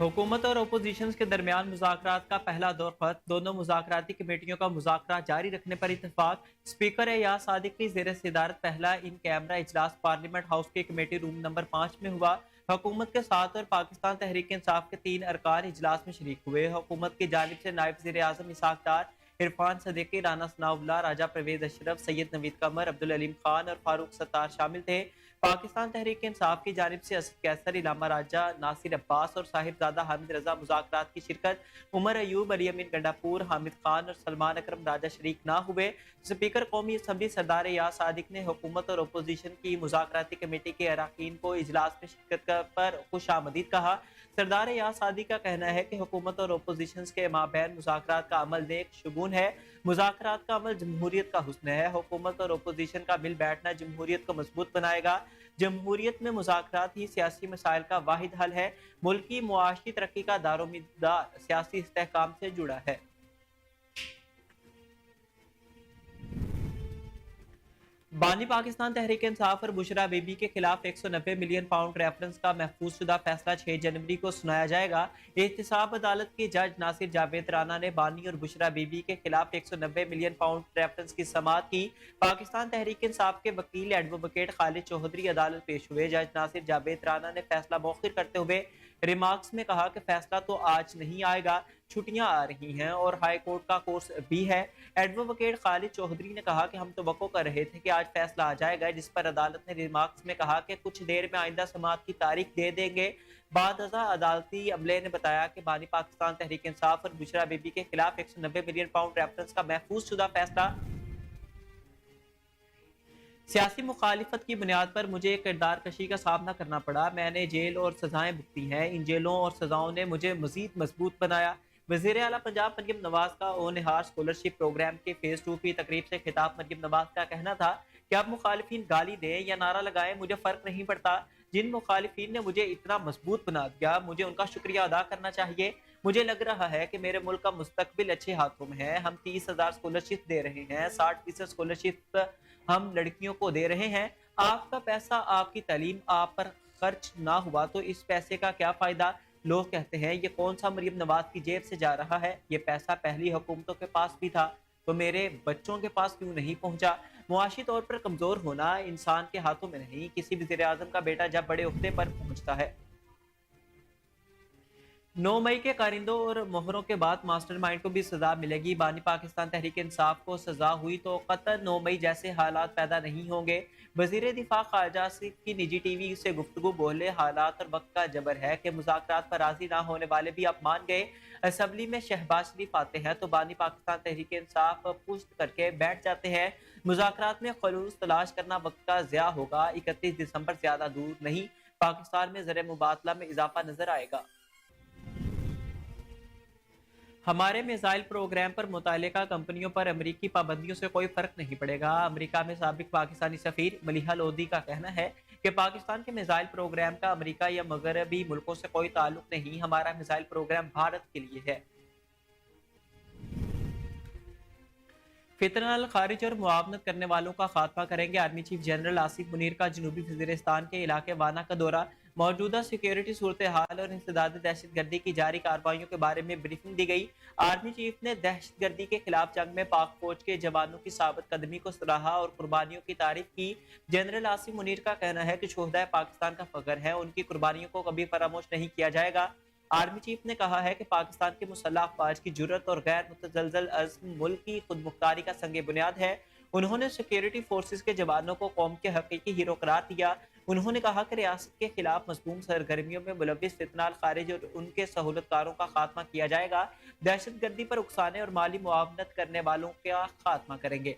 हुकूमत और अपोजिशन के दरमियान मुज़ाकरात का पहला दौर खत्म। दोनों मुज़ाकराती कमेटियों का मुज़ाकरा जारी रखने पर इत्तेफाक। स्पीकर एयाज सादिक की ज़ेर सदारत पहला इन कैमरा इजलास पार्लियामेंट हाउस की कमेटी रूम नंबर 5 में हुआ। हुकूमत के 7 और पाकिस्तान तहरीक इंसाफ के 3 अरकान इजलास में शरीक हुए। हुकूमत की जानिब से नायब वज़ीर आज़म इसहाक डार, इरफान सदीकी, राना सनाउल्लाह, राजा परवेज अशरफ, सैयद नवीद कमर, अब्दुल अलीम खान और फारूक सत्तार शामिल थे। पाकिस्तान तहरीक इंसाफ की जानिब से असद कैसर, इलामा राजा, नासिर अब्बास और साहिबजादा हामिद रजा मुज़ाकरात की शिरकत। उमर अयूब, अली अमीन गंडापुर, हामिद खान और सलमान अकरम राजा शरीक ना हुए। स्पीकर कौमी असम्बली सरदार एयाज सादिक ने हुकूमत और अपोजिशन की मुज़ाकराती कमेटी के अरकान को इजलास में शिरकत पर खुशामदीद कहा। सरदार एयाज सादिक का कहना है कि हुकूमत और अपोजिशन के माबैन मुज़ाकरात का अमल नेक शुगून है। मुज़ाकरात का अमल जमहूरियत का हुस्न है। हुकूमत और अपोजिशन का मिल बैठना जमहूरियत को मजबूत बनाएगा। जमहूरियत में मुज़ाकरात ही सियासी मसाइल का वाहिद हल है। मुल्क की मुआशी तरक्की का दारोमदार सियासी इस्तेहकाम से जुड़ा है। बानी पाकिस्तान तहरीक इंसाफ और बुशरा बीबी के खिलाफ 190 मिलियन पाउंड रेफरेंस का महफूज शुदा फैसला 6 जनवरी को सुनाया जाएगा। एहतसाब अदालत के जज नासिर जावेद राना ने बानी और बुशरा बीबी के खिलाफ 190 मिलियन पाउंड रेफरेंस की समाअत की। पाकिस्तान तहरीक इंसाफ के वकील एडवोकेट खालिद चौधरी अदालत पेश हुए। जज नासिर जावेद राना ने फैसला मौखिर करते हुए रिमार्क्स में कहा कि फैसला तो आज नहीं आएगा, छुट्टियां आ रही हैं और हाई कोर्ट का कोर्स भी है। एडवोकेट खालिद चौधरी ने कहा कि हम तवक्को कर रहे थे कि आज फैसला आ जाएगा, जिस पर अदालत ने रिमार्क्स में कहा कि कुछ देर में आइंदा समाअत की तारीख दे देंगे। बाद अदालती अमले ने बताया कि बानी पाकिस्तान तहरीक इंसाफ और बुशरा बीबी के खिलाफ 190 मिलियन पाउंड रेफरेंस का महफूज शुदा फैसला सियासी मुखालिफत की बुनियाद पर मुझे किरदार कशी का सामना करना पड़ा। मैंने जेल और सजाएं भुगती हैं। इन जेलों और सजाओं ने मुझे मजीद मजबूत बनाया। वज़ीर आला पंजाब मरियम नवाज का ओ निहार स्कॉलरशिप प्रोग्राम के फेज 2 की तकरीब से खिताब मरियम नवाज का कहना था कि अब मुखालिफिन गाली दें या नारा लगाएं, मुझे फर्क नहीं पड़ता। जिन मुखालिफिन ने मुझे इतना मजबूत बना दिया, मुझे उनका शुक्रिया अदा करना चाहिए। मुझे लग रहा है कि मेरे मुल्क का मुस्तकबिल अच्छे हाथों में है। हम 30,000 स्कॉलरशिप दे रहे हैं, 60% स्कॉलरशिप हम लड़कियों को दे रहे हैं। आपका पैसा, आपकी तालीम आप पर खर्च ना हुआ तो इस पैसे का क्या फायदा? लोग कहते हैं ये कौन सा मरियम नवाज की जेब से जा रहा है? ये पैसा पहली हुकूमतों के पास भी था, तो मेरे बच्चों के पास क्यों नहीं पहुंचा? मुआशी तौर पर कमजोर होना इंसान के हाथों में नहीं। किसी वज़ीर आज़म का बेटा जब बड़े ओहदे पर पहुंचता है। 9 मई के कारिंदों और मोहरों के बाद मास्टरमाइंड को भी सजा मिलेगी। बानी पाकिस्तान तहरीक इंसाफ को सजा हुई तो कतई 9 मई जैसे हालात पैदा नहीं होंगे। वजीर दिफा ख्वाजा आसिफ की निजी टीवी से गुफ्तगू बोले, हालात और वक्त का जबर है कि मुज़ाकरात पर राजी ना होने वाले भी अब मान गए। असम्बली में शहबाज शरीफ आते हैं तो बानी पाकिस्तान तहरीक इंसाफ पुश्त करके बैठ जाते हैं। मुज़ाकरात में खलूस तलाश करना वक्त का ज़िया होगा। 31 दिसंबर ज्यादा दूर नहीं, पाकिस्तान में ज़र मुबादला में इजाफा नजर आएगा। हमारे मिसाइल प्रोग्राम पर मुतल्लिका कंपनियों पर अमरीकी पाबंदियों से कोई फर्क नहीं पड़ेगा। अमरीका में साबिक पाकिस्तानी सफीर मलिहा लोधी का कहना है कि पाकिस्तान के मिसाइल प्रोग्राम का अमरीका या मगरबी मुल्कों से कोई ताल्लुक नहीं। हमारा मिसाइल प्रोग्राम भारत के लिए है। फितरल खारिज और मुआवनत करने वालों का खात्मा करेंगे। Army chief general Asif Munir का जनूबी वजीरिस्तान के इलाके वाना का दौरा। मौजूदा सिक्योरिटी सूरत हाल और इंसदाद दहशत गर्दी की जारी कार्रवाइयों के बारे में ब्रीफिंग दी गई। आर्मी चीफ ने दहशत गर्दी के खिलाफ जंग में पाक फौज के जवानों की साबित कदमी को सराहा और कुर्बानियों की तारीफ की। जनरल आसिफ मुनीर का कहना है कि शोहदाए पाकिस्तान का फख्र है, उनकी कुर्बानियों को कभी फरामोश नहीं किया जाएगा। आर्मी चीफ ने कहा है कि पाकिस्तान की मुसल्लह अफवाज की जुर्रत और गैर मुतजलजल अज़्म मुल्क की खुद मुख्तारी का संग बुनियाद है। उन्होंने सिक्योरिटी फोर्सेस के जवानों को कौम के हकीकी हीरो करार दिया। उन्होंने कहा कि रियासत के खिलाफ मज़मूम सरगर्मियों में मुलव्विस फितनाल खारिज और उनके सहूलतकारों का खात्मा किया जाएगा। दहशत गर्दी पर उकसाने और माली मुआवनत करने वालों का खात्मा करेंगे।